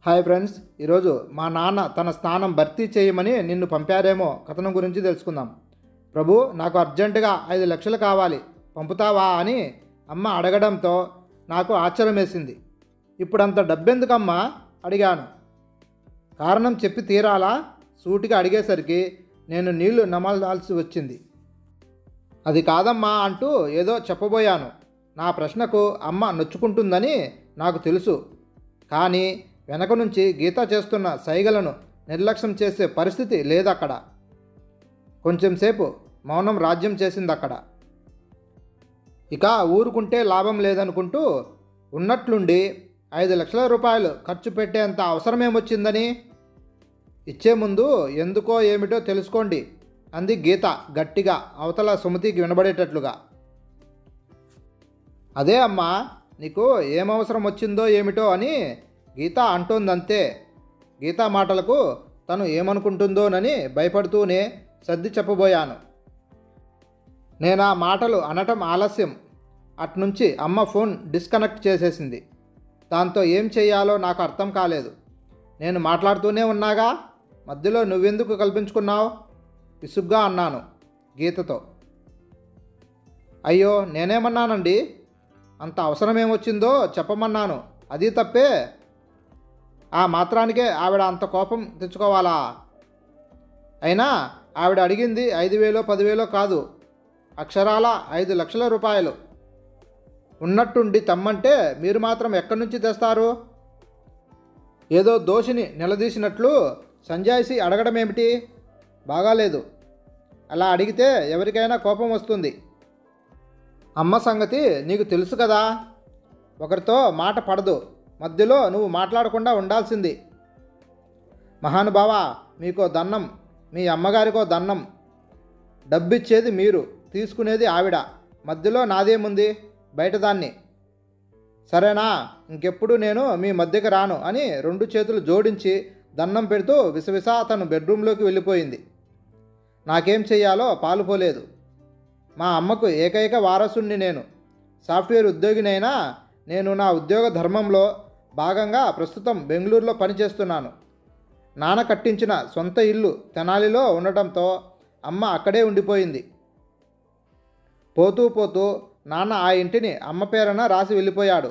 Hi friends, ఈరోజు మా నాన్న తన స్థానం భర్తీ చేయమని నిన్ను పంపారేమో కథనం గురించి తెలుసుకుందాం. ప్రభు, నాకు అర్జెంటుగా 5 లక్షలు కావాలి, పంపుతావా అని అమ్మ అడగడంతో నాకు ఆశ్చర్యం వేసింది. ఇప్పుడంత డబ్బెందుకమ్మా అడిగాను. కారణం చెప్పి తీరాలా సూటిగా అడిగేసరికి నేను నీళ్లు నమలాల్సి వచ్చింది. అది కాదమ్మా అంటూ ఏదో చెప్పబోయాను. నా ప్రశ్నకు అమ్మ నొచ్చుకుంటుందని నాకు తెలుసు. కానీ వెనక నుంచి గీత చేస్తున్న సైగలను నిర్లక్ష్యం చేసే పరిస్థితి లేదక్కడ. కొంచెంసేపు మౌనం రాజ్యం చేసింది అక్కడ. ఇక ఊరుకుంటే లాభం లేదనుకుంటూ ఉన్నట్లుండి 5 లక్షల రూపాయలు ఖర్చు పెట్టేంత అవసరమేమొచ్చిందని, ఇచ్చే ముందు ఎందుకో ఏమిటో తెలుసుకోండి అంది గీత గట్టిగా, అవతల సుమతికి వినబడేటట్లుగా. అదే అమ్మా, నీకు ఏమవసరం వచ్చిందో ఏమిటో అని గీత అంటోందంతే. గీత మాటలకు తను ఏమనుకుంటుందోనని భయపడుతూనే సర్ది చెప్పబోయాను. నేనా మాటలు అనటం ఆలస్యం. అట్నుంచి అమ్మ ఫోన్ డిస్కనెక్ట్ చేసేసింది. దాంతో ఏం చెయ్యాలో నాకు అర్థం కాలేదు. నేను మాట్లాడుతూనే ఉన్నాగా, మధ్యలో నువ్వెందుకు కల్పించుకున్నావు విసుగ్గా అన్నాను గీతతో. అయ్యో, నేనేమన్నానండి? అంత అవసరమేమొచ్చిందో చెప్పమన్నాను, అది తప్పే. ఆ మాత్రానికే ఆవిడ అంత కోపం తెచ్చుకోవాలా? అయినా ఆవిడ అడిగింది 5,000 10,000 కాదు, అక్షరాల 5 లక్షల రూపాయలు. ఉన్నట్టుండి తమ్మంటే మీరు మాత్రం ఎక్కడి నుంచి తెస్తారు? ఏదో దోషిని నిలదీసినట్లు సంజాయిషి అడగడం ఏమిటి? బాగాలేదు. అలా అడిగితే ఎవరికైనా కోపం వస్తుంది. అమ్మ సంగతి నీకు తెలుసు కదా, ఒకరితో మాట పడదు. మధ్యలో నువ్వు మాట్లాడకుండా ఉండాల్సింది. మహానుభావా, మీకో దన్నం, మీ అమ్మగారికో దన్నం. డబ్బిచ్చేది మీరు, తీసుకునేది ఆవిడ. మధ్యలో నాదేముంది, బయటదాన్ని. సరేనా? ఇంకెప్పుడు నేను మీ మధ్యకి రాను అని 2 చేతులు జోడించి దన్నం పెడుతూ విసవిసా తను బెడ్రూమ్లోకి వెళ్ళిపోయింది. నాకేం చెయ్యాలో పాలుపోలేదు. మా అమ్మకు ఏకైక వారసుణ్ణి నేను. సాఫ్ట్వేర్ ఉద్యోగినైనా నేను నా ఉద్యోగ ధర్మంలో భాగంగా ప్రస్తుతం బెంగళూరులో పనిచేస్తున్నాను. నాన్న కట్టించిన సొంత ఇల్లు తెనాలిలో ఉండటంతో అమ్మ అక్కడే ఉండిపోయింది. పోతూ పోతూ నాన్న ఆ ఇంటిని అమ్మ పేరున రాసి వెళ్ళిపోయాడు.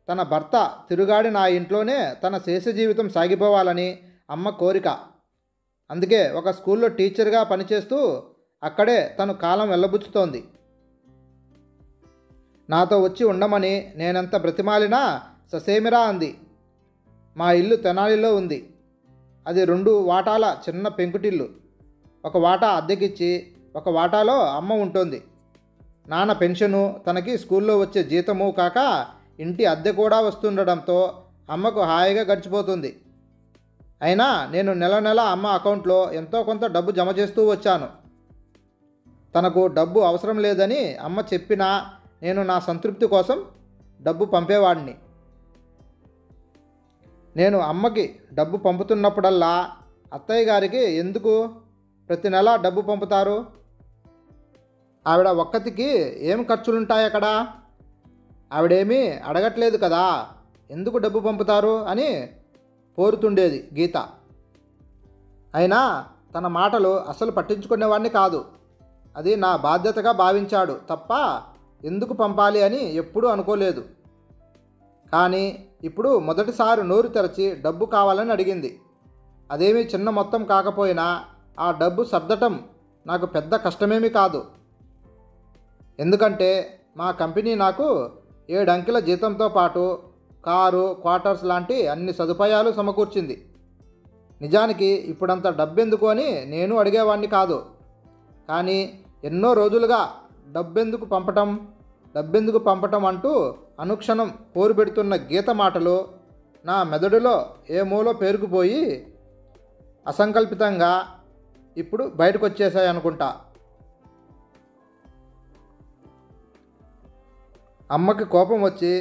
తన భర్త తిరుగాడిన ఆ ఇంట్లోనే తన శేష జీవితం సాగిపోవాలని అమ్మ కోరిక. అందుకే ఒక స్కూల్లో టీచర్గా పనిచేస్తూ అక్కడే తను కాలం వెళ్ళబుచ్చుతోంది. నాతో వచ్చి ఉండమని నేనెంత బ్రతిమాలినా ససేమిరా అంది. మా ఇల్లు తెనాలిలో ఉంది. అది 2 వాటాల చిన్న పెంకుటిల్లు. ఒక వాటా అద్దెకిచ్చి ఒక వాటాలో అమ్మ ఉంటుంది. నాన్న పెన్షను, తనకి స్కూల్లో వచ్చే జీతము కాక ఇంటి అద్దె కూడా వస్తుండడంతో అమ్మకు హాయిగా గడిచిపోతుంది. అయినా నేను నెల నెల అమ్మ అకౌంట్లో ఎంతో కొంత డబ్బు జమ చేస్తూ వచ్చాను. తనకు డబ్బు అవసరం లేదని అమ్మ చెప్పినా నేను నా సంతృప్తి కోసం డబ్బు పంపేవాడిని. నేను అమ్మకి డబ్బు పంపుతున్నప్పుడల్లా అత్తయ్య గారికి ఎందుకు ప్రతి నెల డబ్బు పంపుతారు? ఆవిడ ఒక్కతికి ఏం ఖర్చులుంటాయి అక్కడ? ఆవిడేమీ అడగట్లేదు కదా, ఎందుకు డబ్బు పంపుతారు అని పోరుతుండేది గీత. అయినా తన మాటలు అసలు పట్టించుకునేవాడిని కాదు. అది నా బాధ్యతగా భావించాడు తప్ప ఎందుకు పంపాలి అని ఎప్పుడూ అనుకోలేదు. కానీ ఇప్పుడు మొదటిసారి నోరు తెరచి డబ్బు కావాలని అడిగింది. అదేమీ చిన్న మొత్తం కాకపోయినా ఆ డబ్బు సర్దటం నాకు పెద్ద కష్టమేమీ కాదు. ఎందుకంటే మా కంపెనీ నాకు 7 అంకెల జీతంతో పాటు కారు, క్వార్టర్స్ లాంటి అన్ని సదుపాయాలు సమకూర్చింది. నిజానికి ఇప్పుడంత డబ్బెందుకు అని నేను అడిగేవాడిని కాదు. కానీ ఎన్నో రోజులుగా డబ్బెందుకు పంపటం అంటూ అనుక్షణం పోరు పెడుతున్న గీత మాటలు నా మెదడులో ఏ మూలో పేరుకుపోయి అసంకల్పితంగా ఇప్పుడు బయటకు వచ్చేసాయి అనుకుంటా. అమ్మకి కోపం వచ్చి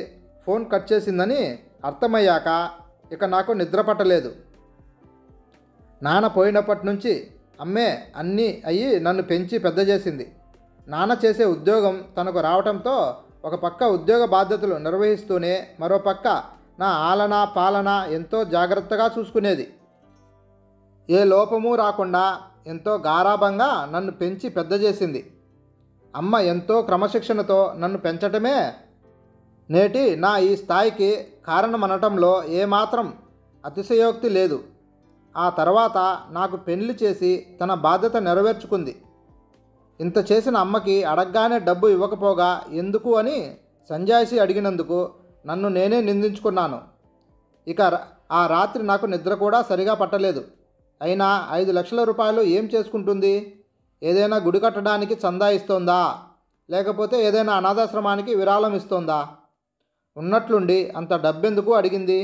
ఫోన్ కట్ చేసిందని అర్థమయ్యాక ఇక నాకు నిద్ర పట్టలేదు. నాన్న పోయినప్పటి నుంచి అమ్మే అన్నీ అయ్యి నన్ను పెంచి పెద్ద చేసింది. నాన్న చేసే ఉద్యోగం తనకు రావటంతో ఒక పక్క ఉద్యోగ బాధ్యతలు నిర్వహిస్తూనే మరో పక్క నా ఆలన పాలన ఎంతో జాగ్రత్తగా చూసుకునేది. ఏ లోపము రాకుండా ఎంతో గారాబంగా నన్ను పెంచి పెద్ద చేసింది. అమ్మ ఎంతో క్రమశిక్షణతో నన్ను పెంచటమే నేటి నా ఈ స్థాయికి కారణమనటంలో ఏమాత్రం అతిశయోక్తి లేదు. ఆ తర్వాత నాకు పెళ్లి చేసి తన బాధ్యత నెరవేర్చుకుంది. ఇంత చేసిన అమ్మకి అడగగానే డబ్బు ఇవ్వకపోగా ఎందుకు అని సంజాయిషి అడిగినందుకు నన్ను నేనే నిందించుకున్నాను. ఇక ఆ రాత్రి నాకు నిద్ర కూడా సరిగా పట్టలేదు. అయినా 5 లక్షల రూపాయలు ఏం చేసుకుంటుంది? ఏదైనా గుడి కట్టడానికి చందా ఇస్తోందా, లేకపోతే ఏదైనా అనాథాశ్రమానికి విరాళం ఇస్తోందా? ఉన్నట్లుండి అంత డబ్బెందుకు అడిగింది?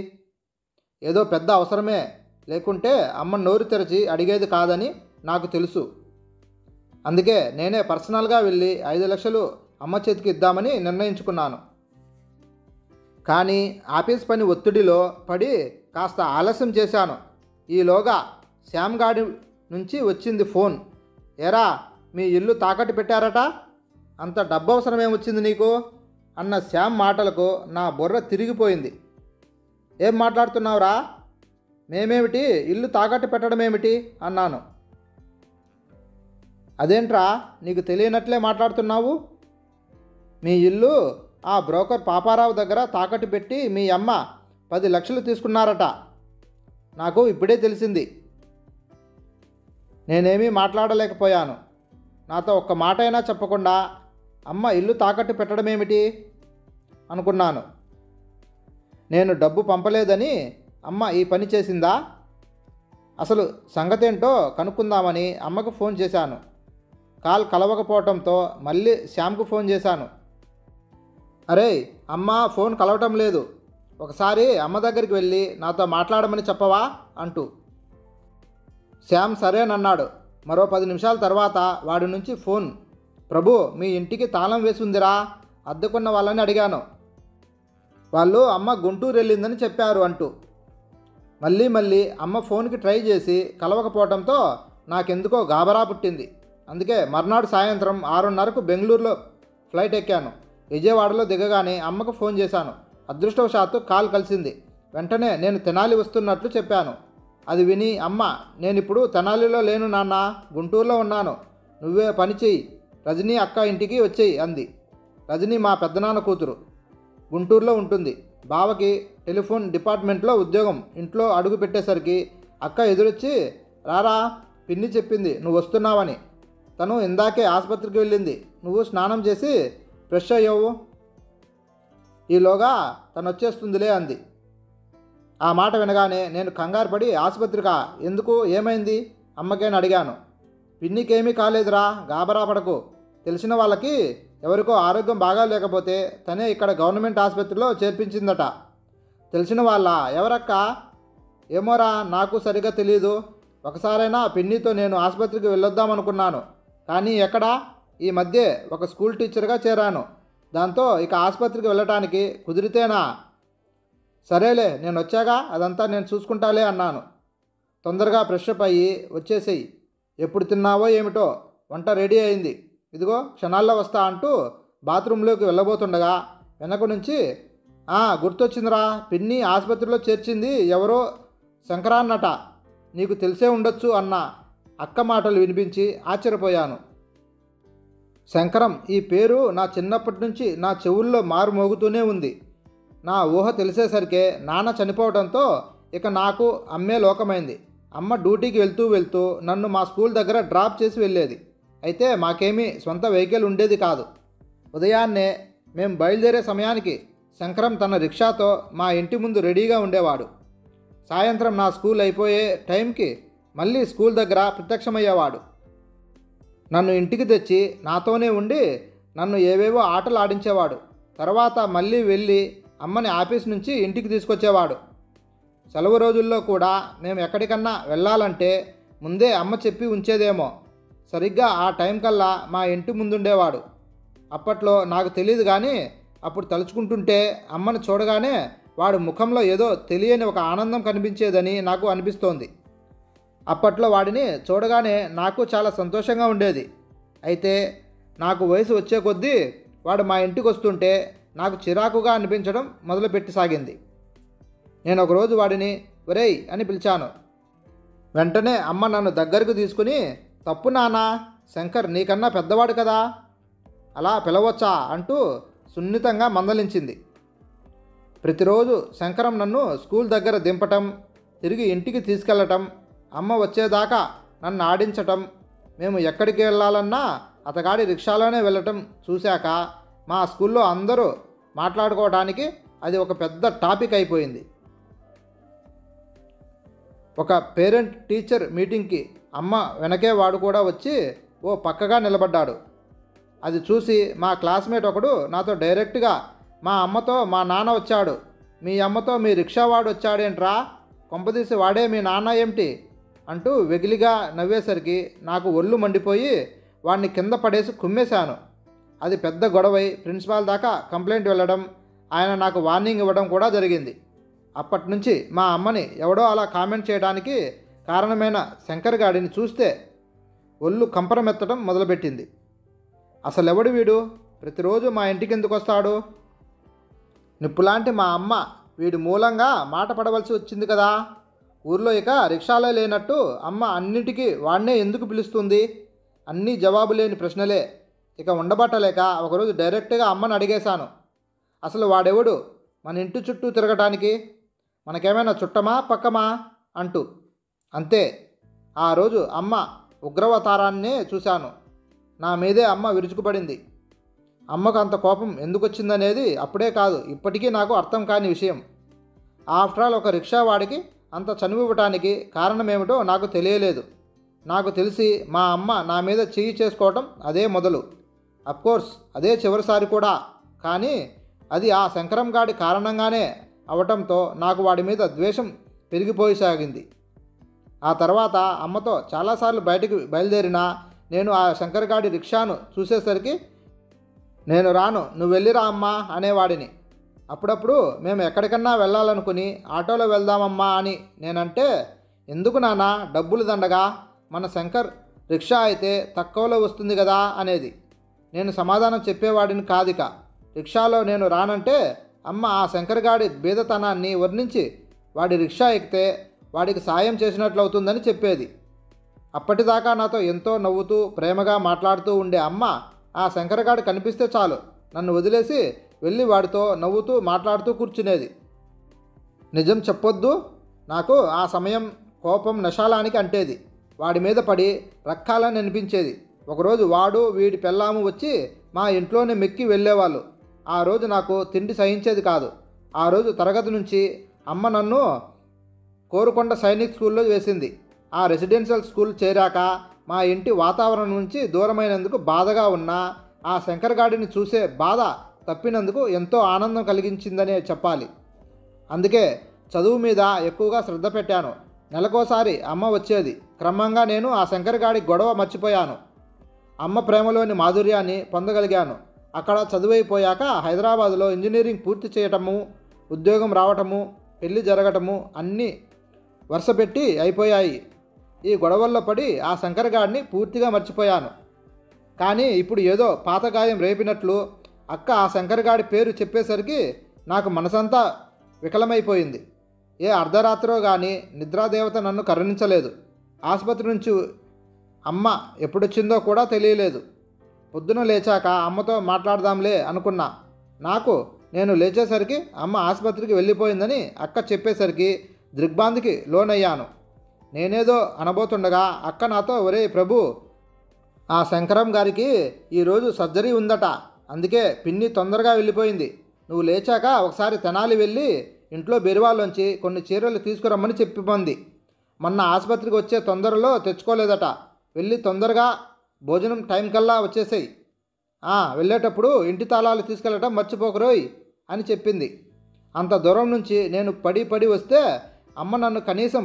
ఏదో పెద్ద అవసరమే, లేకుంటే అమ్మ నోరు తెరచి అడిగేది కాదని నాకు తెలుసు. అందుకే నేనే పర్సనల్గా వెళ్ళి 5 లక్షలు అమ్మ చేతికి ఇద్దామని నిర్ణయించుకున్నాను. కానీ ఆఫీస్ పని ఒత్తిడిలో పడి కాస్త ఆలస్యం చేశాను. ఈలోగా శ్యామ్ గాడి నుంచి వచ్చింది ఫోన్. ఏరా, మీ ఇల్లు తాకట్టు పెట్టారట, అంత డబ్బు అవసరం ఏమొచ్చింది నీకు అన్న శ్యామ్ మాటలకు నా బుర్ర తిరిగిపోయింది. ఏం మాట్లాడుతున్నావురా? మేమేమిటి ఇల్లు తాకట్టు పెట్టడం ఏమిటి అన్నాను. అదేంట్రా, నీకు తెలియనట్లే మాట్లాడుతున్నావు? మీ ఇల్లు ఆ బ్రోకర్ పాపారావు దగ్గర తాకట్టు పెట్టి మీ అమ్మ 10 లక్షలు తీసుకున్నారట. నాకు ఇప్పుడే తెలిసింది. నేనేమీ మాట్లాడలేకపోయాను. నాతో ఒక్క మాట అయినా చెప్పకుండా అమ్మ ఇల్లు తాకట్టు పెట్టడం ఏమిటి అనుకున్నాను. నేను డబ్బు పంపలేదని అమ్మ ఈ పని చేసిందా? అసలు సంగతేంటో కనుక్కుందామని అమ్మకు ఫోన్ చేశాను. కాల్ కలవకపోవడంతో మళ్ళీ శ్యామ్కు ఫోన్ చేశాను. అరే అమ్మ, ఫోన్ కలవటం లేదు, ఒకసారి అమ్మ దగ్గరికి వెళ్ళి నాతో మాట్లాడమని చెప్పవా అంటూ. శ్యామ్ సరేనన్నాడు. మరో 10 నిమిషాల తర్వాత వాడి నుంచి ఫోన్. ప్రభు, మీ ఇంటికి తాళం వేసి ఉందిరా, అద్దెకున్న వాళ్ళని అడిగాను, వాళ్ళు అమ్మ గుంటూరు వెళ్ళిందని చెప్పారు అంటూ. మళ్ళీ అమ్మ ఫోన్కి ట్రై చేసి కలవకపోవడంతో నాకెందుకో గాబరా పుట్టింది. అందుకే మర్నాడు సాయంత్రం 6:30కు బెంగళూరులో ఫ్లైట్ ఎక్కాను. విజయవాడలో దిగగానే అమ్మకు ఫోన్ చేశాను. అదృష్టవశాత్తు కాల్ కలిసింది. వెంటనే నేను తెనాలి వస్తున్నట్లు చెప్పాను. అది విని అమ్మ, నేనిప్పుడు తెనాలిలో లేను నాన్న, గుంటూరులో ఉన్నాను, నువ్వే పని చెయ్యి, రజనీ అక్క ఇంటికి వచ్చేయి అంది. రజనీ మా పెద్దనాన్న కూతురు, గుంటూరులో ఉంటుంది. బావకి టెలిఫోన్ డిపార్ట్మెంట్లో ఉద్యోగం. ఇంట్లో అడుగు పెట్టేసరికి అక్క ఎదురొచ్చి, రారా, పిన్ని చెప్పింది నువ్వు వస్తున్నావని. తను ఇందాకే ఆసుపత్రికి వెళ్ళింది, నువ్వు స్నానం చేసి ఫ్రెష్ అయ్యావు, ఈలోగా తను వచ్చేస్తుందిలే అంది. ఆ మాట వినగానే నేను కంగారు పడి ఆసుపత్రికా, ఎందుకు, ఏమైంది అమ్మకేని అడిగాను. పిన్నికేమీ కాలేదురా, గాబరా పడకు, తెలిసిన వాళ్ళకి ఎవరికో ఆరోగ్యం బాగా లేకపోతే తనే ఇక్కడ గవర్నమెంట్ ఆసుపత్రిలో చేర్పించిందట. తెలిసిన వాళ్ళ? ఎవరక్క? ఏమోరా, నాకు సరిగా తెలీదు. ఒకసారైనా పిన్నితో నేను ఆసుపత్రికి వెళ్ళొద్దామనుకున్నాను, కానీ ఎక్కడా, ఈ మధ్య ఒక స్కూల్ టీచర్గా చేరాను, దాంతో ఇక ఆసుపత్రికి వెళ్ళటానికి కుదిరితేనా? సరేలే, నేను వచ్చాగా అదంతా నేను చూసుకుంటాలే అన్నాను. తొందరగా ఫ్రెష్ అప్ అయ్యి వచ్చేసేయి, ఎప్పుడు తిన్నావో ఏమిటో, వంట రెడీ అయింది, ఇదిగో క్షణాల్లో వస్తా అంటూ బాత్రూంలోకి వెళ్ళబోతుండగా వెనక నుంచి, గుర్తొచ్చిందిరా, పిన్ని ఆసుపత్రిలో చేర్చింది ఎవరో శంకరాన్నట, నీకు తెలిసే ఉండొచ్చు అన్న అక్క మాటలు వినిపించి ఆశ్చర్యపోయాను. శంకరం, ఈ పేరు నా చిన్నప్పటి నుంచి నా చెవుల్లో మారుమోగుతూనే ఉంది. నా ఊహ తెలిసేసరికే నాన్న చనిపోవడంతో ఇక నాకు అమ్మే లోకమైంది. అమ్మ డ్యూటీకి వెళ్తూ నన్ను మా స్కూల్ దగ్గర డ్రాప్ చేసి వెళ్ళేది. అయితే మాకేమీ సొంత వెహికల్ ఉండేది కాదు. ఉదయాన్నే మేము బయలుదేరే సమయానికి శంకరం తన రిక్షాతో మా ఇంటి ముందు రెడీగా ఉండేవాడు. సాయంత్రం నా స్కూల్ అయిపోయే టైంకి మళ్ళీ స్కూల్ దగ్గర ప్రత్యక్షమయ్యేవాడు. నన్ను ఇంటికి తెచ్చి నాతోనే ఉండి నన్ను ఏవేవో ఆటలు ఆడించేవాడు. తర్వాత మళ్ళీ వెళ్ళి అమ్మని ఆఫీస్ నుంచి ఇంటికి తీసుకొచ్చేవాడు. సెలవు రోజుల్లో కూడా మేము ఎక్కడికన్నా వెళ్ళాలంటే ముందే అమ్మ చెప్పి ఉంచేదేమో. సరిగ్గా ఆ టైం కల్లా మా ఇంటి ముందుండేవాడు. అప్పట్లో నాకు తెలియదు, కానీ అప్పుడు తలుచుకుంటుంటే అమ్మని చూడగానే వాడి ముఖంలో ఏదో తెలియని ఒక ఆనందం కనిపించేదని నాకు అనిపిస్తోంది. అప్పట్లో వాడిని చూడగానే నాకు చాలా సంతోషంగా ఉండేది. అయితే నాకు వయసు వచ్చే కొద్దీ వాడు మా ఇంటికి వస్తుంటే నాకు చిరాకుగా అనిపించడం మొదలుపెట్టసాగింది. నేను ఒకరోజు వాడిని ఒరేయ్ అని పిలిచాను. వెంటనే అమ్మ నన్ను దగ్గరకు తీసుకుని, తప్పు నాన్నా, శంకర్ నీకన్నా పెద్దవాడు కదా, అలా పిలవచ్చా అంటూ సున్నితంగా మందలించింది. ప్రతిరోజు శంకరం నన్ను స్కూల్ దగ్గర దింపటం, తిరిగి ఇంటికి తీసుకెళ్ళటం, అమ్మ వచ్చేదాకా నన్ను ఆడించటం, మేము ఎక్కడికి వెళ్ళాలన్నా అతగాడి రిక్షాలోనే వెళ్ళటం చూశాక మా స్కూల్లో అందరూ మాట్లాడుకోవడానికి అది ఒక పెద్ద టాపిక్ అయిపోయింది. ఒక పేరెంట్ టీచర్ మీటింగ్కి అమ్మ వెనకే వాడు కూడా వచ్చి ఓ పక్కగా నిలబడ్డాడు. అది చూసి మా క్లాస్మేట్ ఒకడు నాతో డైరెక్ట్గా, మా అమ్మతో మా నాన్న వచ్చాడు, మీ అమ్మతో మీ రిక్షావాడు వచ్చాడేంట్రా, కొంపదీసి వాడే మీ నాన్న ఏమిటి అంటూ వెగిలిగా నవ్వేసరికి నాకు ఒళ్ళు మండిపోయి వాడిని కింద పడేసి కుమ్మేశాను. అది పెద్ద గొడవై ప్రిన్సిపాల్ దాకా కంప్లైంట్ వెళ్ళడం, ఆయన నాకు వార్నింగ్ ఇవ్వడం కూడా జరిగింది. అప్పటి నుంచి మా అమ్మని ఎవడో అలా కామెంట్ చేయడానికి కారణమైన శంకర్ గాడిని చూస్తే ఒళ్ళు కంపరమెత్తడం మొదలుపెట్టింది. అసలెవడు వీడు, ప్రతిరోజు మా ఇంటికి ఎందుకు వస్తాడు, నిప్పులాంటి మా అమ్మ వీడి మూలంగా మాట పడవలసి వచ్చింది కదా, ఊర్లో ఇక రిక్షాలే లేనట్టు అమ్మ అన్నిటికీ వాడినే ఎందుకు పిలుస్తుంది, అన్నీ జవాబు లేని ప్రశ్నలే. ఇక ఉండబట్టలేక ఒకరోజు డైరెక్ట్గా అమ్మని అడిగేశాను, అసలు వాడెవడు మన ఇంటి చుట్టూ తిరగటానికి, మనకేమైనా చుట్టమా పక్కమా అంటూ. అంతే, ఆ రోజు అమ్మ ఉగ్రవతారాన్నే చూశాను. నా మీదే అమ్మ విరుచుకుపడింది. అమ్మకు అంత కోపం ఎందుకు వచ్చిందనేది అప్పుడే కాదు ఇప్పటికీ నాకు అర్థం కాని విషయం. ఆఫ్టర్ ఆల్ ఒక రిక్షా వాడికి అంత చనువివ్వటానికి కారణమేమిటో నాకు తెలియలేదు. నాకు తెలిసి మా అమ్మ నా మీద చెయ్యి చేసుకోవటం అదే మొదలు. అఫ్కోర్స్ అదే చివరిసారి కూడా. కానీ అది ఆ శంకరం గాడి కారణంగానే అవటంతో నాకు వాడి మీద ద్వేషం పెరిగిపోసాగింది. ఆ తర్వాత అమ్మతో చాలాసార్లు బయటికి బయలుదేరినా నేను ఆ శంకర్ గాడి రిక్షాను చూసేసరికి నేను రాను, నువ్వు వెళ్ళిరా అమ్మా అనేవాడిని. అప్పుడప్పుడు మేము ఎక్కడికన్నా వెళ్ళాలనుకుని ఆటోలో వెళ్దామమ్మా అని నేనంటే, ఎందుకు నాన్న డబ్బులు దండగా, మన శంకర్ రిక్షా అయితే తక్కువలో వస్తుంది కదా అనేది. నేను సమాధానం చెప్పేవాడిని కాదిక. రిక్షాలో నేను రానంటే అమ్మ ఆ శంకర్ గాడి బీదతనాన్ని వర్ణించి వాడి రిక్షా ఎక్కితే వాడికి సాయం చేసినట్లవుతుందని చెప్పేది. అప్పటిదాకా నాతో ఎంతో నవ్వుతూ ప్రేమగా మాట్లాడుతూ ఉండే అమ్మ ఆ శంకరగాడు కనిపిస్తే చాలు నన్ను వదిలేసి వెళ్ళి వాడితో నవ్వుతూ మాట్లాడుతూ కూర్చునేది. నిజం చెప్పొద్దు, నాకు ఆ సమయం కోపం నశాలానికి అంటేది. వాడి మీద పడి రక్కాలని అనిపించేది. ఒకరోజు వాడు వీడి పెళ్ళాము వచ్చి మా ఇంట్లోనే మెక్కి వెళ్ళేవాళ్ళు. ఆ రోజు నాకు తిండి సహించేది కాదు. ఆ రోజు తరగతి నుంచి అమ్మ నన్ను కోరుకొండ సైనిక్ స్కూల్లో వేసింది. ఆ రెసిడెన్షియల్ స్కూల్ చేరాక మా ఇంటి వాతావరణం నుంచి దూరమైనందుకు బాధగా ఉన్నా ఆ శంకర్ గాడిని చూసే బాధ తప్పినందుకు ఎంతో ఆనందం కలిగించిందనే చెప్పాలి. అందుకే చదువు మీద ఎక్కువగా శ్రద్ధ పెట్టాను. నెలకోసారి అమ్మ వచ్చేది. క్రమంగా నేను ఆ శంకర్ గాడి గొడవ మర్చిపోయాను. అమ్మ ప్రేమలోని మాధుర్యాన్ని పొందగలిగాను. అక్కడ చదువైపోయాక హైదరాబాదులో ఇంజనీరింగ్ పూర్తి చేయటము, ఉద్యోగం రావటము, పెళ్లి జరగటము అన్నీ వరుసపెట్టి అయిపోయాయి. ఈ గొడవల్లో పడి ఆ శంకర్ గాడిని పూర్తిగా మర్చిపోయాను. కానీ ఇప్పుడు ఏదో పాతగాయం రేపినట్లు అక్క ఆ శంకర్ గాడి పేరు చెప్పేసరికి నాకు మనసంతా వికలమైపోయింది. ఏ అర్ధరాత్రో కానీ నిద్రాదేవత నన్ను కరుణించలేదు. ఆసుపత్రి నుంచి అమ్మ ఎప్పుడొచ్చిందో కూడా తెలియలేదు. పొద్దున లేచాక అమ్మతో మాట్లాడదాంలే అనుకున్నా. నేను లేచేసరికి అమ్మ ఆసుపత్రికి వెళ్ళిపోయిందని అక్క చెప్పేసరికి దిగ్భ్రాంతికి లోనయ్యాను. నేనేదో అనబోతుండగా అక్క నాతో, ఒరే ప్రభు, ఆ శంకరం గారికి ఈరోజు సర్జరీ ఉందట, అందుకే పిన్ని తొందరగా వెళ్ళిపోయింది. నువ్వు లేచాక ఒకసారి తెనాలి వెళ్ళి ఇంట్లో బెరువాలోంచి కొన్ని చీరలు తీసుకురమ్మని చెప్పిపోంది. మొన్న ఆసుపత్రికి వచ్చే తొందరలో తెచ్చుకోలేదట. వెళ్ళి తొందరగా భోజనం టైం కల్లా వచ్చేసేయి. వెళ్ళేటప్పుడు ఇంటి తాళాలు తీసుకెళ్ళటం మర్చిపోకరోయ్ అని చెప్పింది. అంత దూరం నుంచి నేను పడి వస్తే అమ్మ నన్ను కనీసం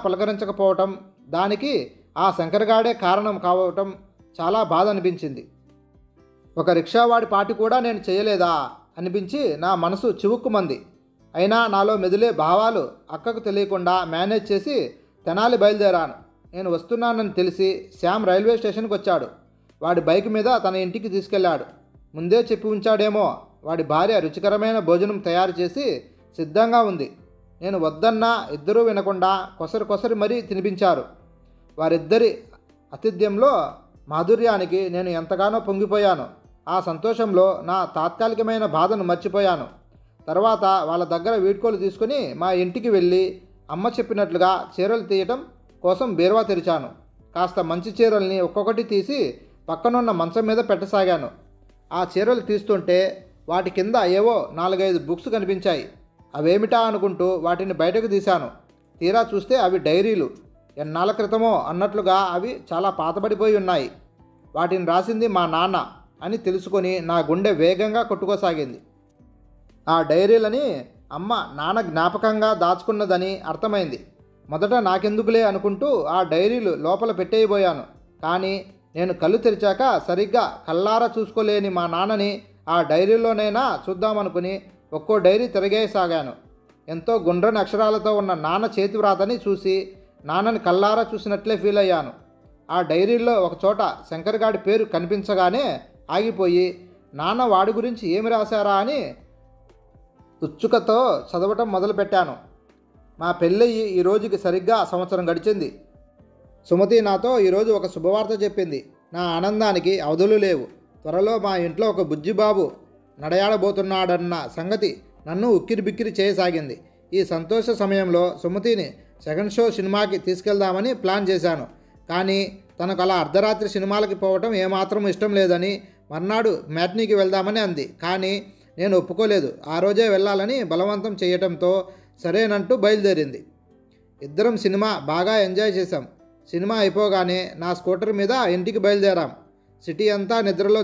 పలకరించకపోవటం, దానికి ఆ శంకరగాడే కారణం కావటం చాలా బాధ అనిపించింది. ఒక రిక్షావాడి పాటి కూడా నేను చేయలేదా అనిపించి నా మనసు చివుక్కుమంది. అయినా నాలో మెదిలే భావాలు అక్కకు తెలియకుండా మేనేజ్ చేసి తెనాలి బయలుదేరాను. నేను వస్తున్నానని తెలిసి శ్యామ్ రైల్వే స్టేషన్కి వచ్చాడు. వాడి బైక్ మీద తన ఇంటికి తీసుకెళ్లాడు. ముందే చెప్పి ఉంచాడేమో. వాడి భార్య రుచికరమైన భోజనం తయారు చేసి సిద్ధంగా ఉంది. నేను వద్దన్నా ఇద్దరూ వినకుండా కొసరి కొసరి మరీ తినిపించారు. వారిద్దరి ఆతిథ్యంలో మాధుర్యానికి నేను ఎంతగానో పొంగిపోయాను. ఆ సంతోషంలో నా తాత్కాలికమైన బాధను మర్చిపోయాను. తర్వాత వాళ్ళ దగ్గర వీడ్కోలు తీసుకుని మా ఇంటికి వెళ్ళి అమ్మ చెప్పినట్లుగా చీరలు తీయటం కోసం బీరువా తెరిచాను. కాస్త మంచి చీరల్ని ఒక్కొక్కటి తీసి పక్కనున్న మంచం మీద పెట్టసాగాను. ఆ చీరలు తీస్తుంటే వాటి కింద ఏవో 4-5 బుక్స్ కనిపించాయి. అవేమిటా అనుకుంటూ వాటిని బయటకు తీశాను. తీరా చూస్తే అవి డైరీలు. ఎన్నాళ్ళ క్రితమో అన్నట్లుగా అవి చాలా పాతబడిపోయి ఉన్నాయి. వాటిని రాసింది మా నాన్న అని తెలుసుకొని నా గుండె వేగంగా కొట్టుకోసాగింది. ఆ డైరీలని అమ్మ నాన్న జ్ఞాపకంగా దాచుకున్నదని అర్థమైంది. మొదట నాకెందుకులే అనుకుంటూ ఆ డైరీలు లోపల పెట్టేయబోయాను. కానీ నేను కళ్ళు తెరిచాక సరిగ్గా కల్లారా చూసుకోలేని మా నాన్నని ఆ డైరీలోనైనా చూద్దామనుకుని ఒక్కో డైరీ తిరగేసాగాను. ఎంతో గుండ్రని అక్షరాలతో ఉన్న నాన్న చేతి వ్రాతని చూసి నాన్నని కల్లారా చూసినట్లే ఫీల్ అయ్యాను. ఆ డైరీల్లో ఒకచోట శంకర్గాడి పేరు కనిపించగానే ఆగిపోయి నాన్న వాడి గురించి ఏమి రాశారా అని ఉత్సుకతో చదవటం మొదలుపెట్టాను. మా పెళ్ళయి ఈ రోజుకి సరిగ్గా సంవత్సరం గడిచింది. సుమతి నాతో ఈరోజు ఒక శుభవార్త చెప్పింది. నా ఆనందానికి అవధులు లేవు. త్వరలో మా ఇంట్లో ఒక బుజ్జిబాబు నడయాడబోతున్నాడన్న సంగతి నన్ను ఉక్కిరిబిక్కిరి చేయసాగింది. ఈ సంతోష సమయంలో సుమతిని సెకండ్ షో సినిమాకి తీసుకెళ్దామని ప్లాన్ చేశాను. కానీ తనకు అలా అర్ధరాత్రి సినిమాలకి పోవటం ఏమాత్రం ఇష్టం లేదని మర్నాడు మ్యాట్నీకి వెళ్దామని అంది. కానీ నేను ఒప్పుకోలేదు. ఆ రోజే వెళ్ళాలని బలవంతం చేయటంతో సరేనంటూ బయలుదేరింది. ఇద్దరం సినిమా బాగా ఎంజాయ్ చేశాం. సినిమా అయిపోగానే నా స్కూటర్ మీద ఇంటికి బయలుదేరాం. సిటీ అంతా నిద్రలో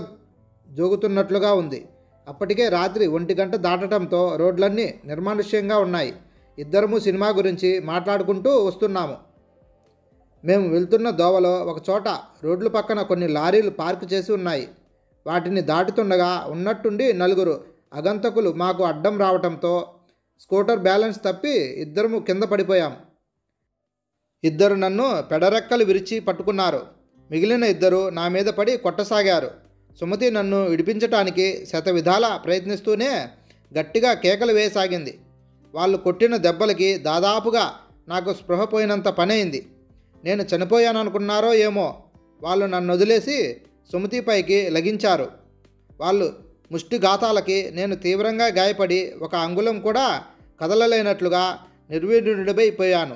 జోగుతున్నట్లుగా ఉంది. అప్పటికే రాత్రి 1 గంట దాటడంతో రోడ్లన్నీ నిర్మానుష్యంగా ఉన్నాయి. ఇద్దరము సినిమా గురించి మాట్లాడుకుంటూ వస్తున్నాము. మేము వెళ్తున్న దోవలో ఒకచోట రోడ్ల పక్కన కొన్ని లారీలు పార్కు చేసి ఉన్నాయి. వాటిని దాటుతుండగా ఉన్నట్టుండి 4 అగంతకులు మాకు అడ్డం రావటంతో స్కూటర్ బ్యాలెన్స్ తప్పి ఇద్దరము కింద పడిపోయాం. ఇద్దరు నన్ను పెడరెక్కలు విరిచి పట్టుకున్నారు. మిగిలిన ఇద్దరు నా మీద పడి కొట్టసాగారు. సుమతి నన్ను విడిపించటానికి శతవిధాల ప్రయత్నిస్తూనే గట్టిగా కేకలు వేయసాగింది. వాళ్ళు కొట్టిన దెబ్బలకి దాదాపుగా నాకు స్పృహ పోయినంత పనైంది. నేను చనిపోయాననుకున్నారో ఏమో. వాళ్ళు నన్ను వదిలేసి సుమతిపైకి లగించారు. వాళ్ళు ముష్టిఘాతాలకి నేను తీవ్రంగా గాయపడి ఒక అంగుళం కూడా కదలలేనట్లుగా నిర్వీర్యుడిపోయాను.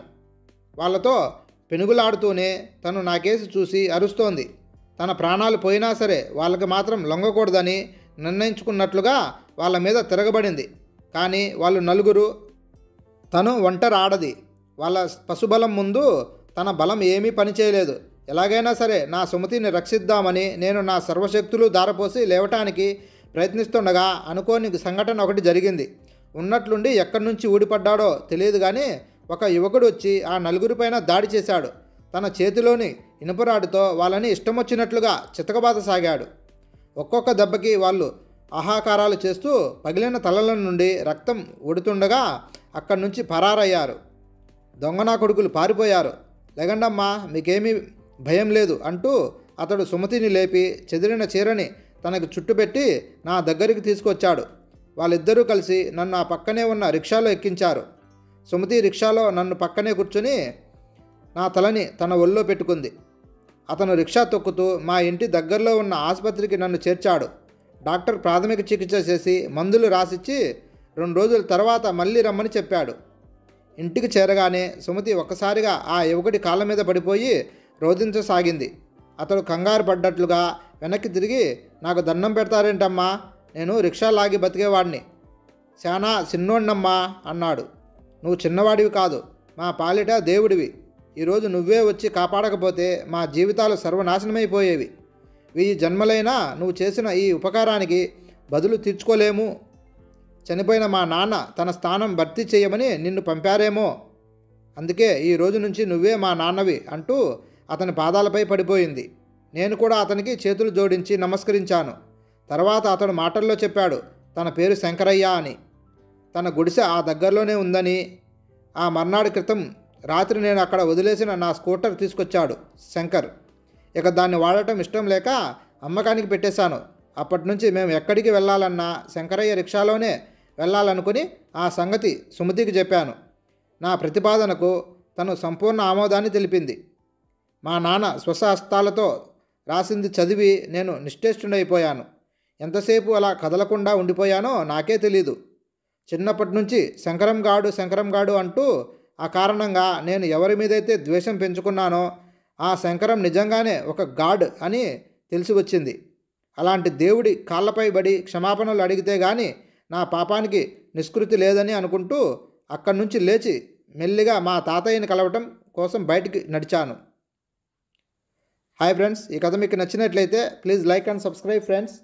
వాళ్ళతో పెనుగులాడుతూనే తను నాకేసి చూసి అరుస్తోంది. తన ప్రాణాలు పోయినా సరే వాళ్ళకి మాత్రం లొంగకూడదని నిర్ణయించుకున్నట్లుగా వాళ్ళ మీద తిరగబడింది. కానీ వాళ్ళు 4. తను ఒంటరి ఆడది. వాళ్ళ పశుబలం ముందు తన బలం ఏమీ పనిచేయలేదు. ఎలాగైనా సరే నా సుమతిని రక్షిద్దామని నేను నా సర్వశక్తులు ధారపోసి లేవటానికి ప్రయత్నిస్తుండగా అనుకోని సంఘటన ఒకటి జరిగింది. ఉన్నట్లుండి ఎక్కడి నుంచి ఊడిపడ్డాడో తెలియదు కానీ ఒక యువకుడు వచ్చి ఆ 4 పైన దాడి చేశాడు. తన చేతిలోని ఇనుపరాడుతో వాళ్ళని ఇష్టమొచ్చినట్లుగా చితకబాదసాగాడు. ఒక్కొక్క దెబ్బకి వాళ్ళు ఆహాకారాలు చేస్తూ పగిలిన తలల నుండి రక్తం ఊడుతుండగా అక్కడి నుంచి పరారయ్యారు. దొంగనా కొడుకులు పారిపోయారు. లెగండమ్మా, మీకేమీ భయం లేదు అంటూ అతడు సుమతిని లేపి చెదిరిన చీరని తనకు చుట్టుపెట్టి నా దగ్గరికి తీసుకొచ్చాడు. వాళ్ళిద్దరూ కలిసి నన్ను ఆ పక్కనే ఉన్న రిక్షాలో ఎక్కించారు. సుమతి రిక్షాలో నన్ను పక్కనే కూర్చుని నా తలని తన ఒళ్ళో పెట్టుకుంది. అతను రిక్షా తొక్కుతూ మా ఇంటి దగ్గరలో ఉన్న ఆసుపత్రికి నన్ను చేర్చాడు. డాక్టర్ ప్రాథమిక చికిత్స చేసి మందులు రాసిచ్చి 2 రోజుల తర్వాత మళ్ళీ రమ్మని చెప్పాడు. ఇంటికి చేరగానే సుమతి ఒక్కసారిగా ఆ యువకుడి కాళ్ళ మీద పడిపోయి రోధించసాగింది. అతడు కంగారు పడ్డట్లుగా వెనక్కి తిరిగి, నాకు దండం పెడతారేంటమ్మా, నేను రిక్షా లాగి బతికేవాడిని, శానా చిన్నోడినమ్మా అన్నాడు. నువ్వు చిన్నవాడివి కాదు, మా పాలిట దేవుడివి. ఈరోజు నువ్వే వచ్చి కాపాడకపోతే మా జీవితాలు సర్వనాశనమైపోయేవి. 1000 జన్మలైనా నువ్వు చేసిన ఈ ఉపకారానికి బదులు తీర్చుకోలేము. చనిపోయిన మా నాన్న తన స్థానం భర్తీ చేయమని నిన్ను పంపారేమో. అందుకే ఈ రోజు నుంచి నువ్వే మా నాన్నవి అంటూ అతని పాదాలపై పడిపోయింది. నేను కూడా అతనికి చేతులు జోడించి నమస్కరించాను. తర్వాత అతడు మాటల్లో చెప్పాడు తన పేరు శంకరయ్య అని. తన గుడిసె ఆ దగ్గరలోనే ఉందని, ఆ మర్నాడు క్రితం రాత్రి నేను అక్కడ వదిలేసిన నా స్కూటర్ తీసుకొచ్చాడు శంకర్. ఇక దాన్ని వాడటం ఇష్టం లేక అమ్మకానికి పెట్టేశాను. అప్పటి నుంచి మేము ఎక్కడికి వెళ్ళాలన్నా శంకరయ్య రిక్షాలోనే వెళ్ళాలనుకుని ఆ సంగతి సుమతికి చెప్పాను. నా ప్రతిపాదనకు తను సంపూర్ణ ఆమోదాన్ని తెలిపింది. మా నాన్న స్వహస్తాలతో రాసింది చదివి నేను నిశ్చేష్టుడైపోయాను. ఎంతసేపు అలా కదలకుండా ఉండిపోయానో నాకే తెలీదు. చిన్నప్పటి నుంచి శంకరం గాడు అంటూ ఆ కారణంగా నేను ఎవరి మీదైతే ద్వేషం పెంచుకున్నానో ఆ శంకరం నిజంగానే ఒక గాడ్ అని తెలిసి వచ్చింది. అలాంటి దేవుడి కాళ్ళపై బడి క్షమాపణలు అడిగితే గాని నా పాపానికి నిష్కృతి లేదని అనుకుంటూ అక్కడి నుంచి లేచి మెల్లిగా మా తాతయ్యని కలవటం కోసం బయటికి నడిచాను. హాయ్ ఫ్రెండ్స్, ఈ కథ మీకు నచ్చినట్లయితే please like and subscribe friends.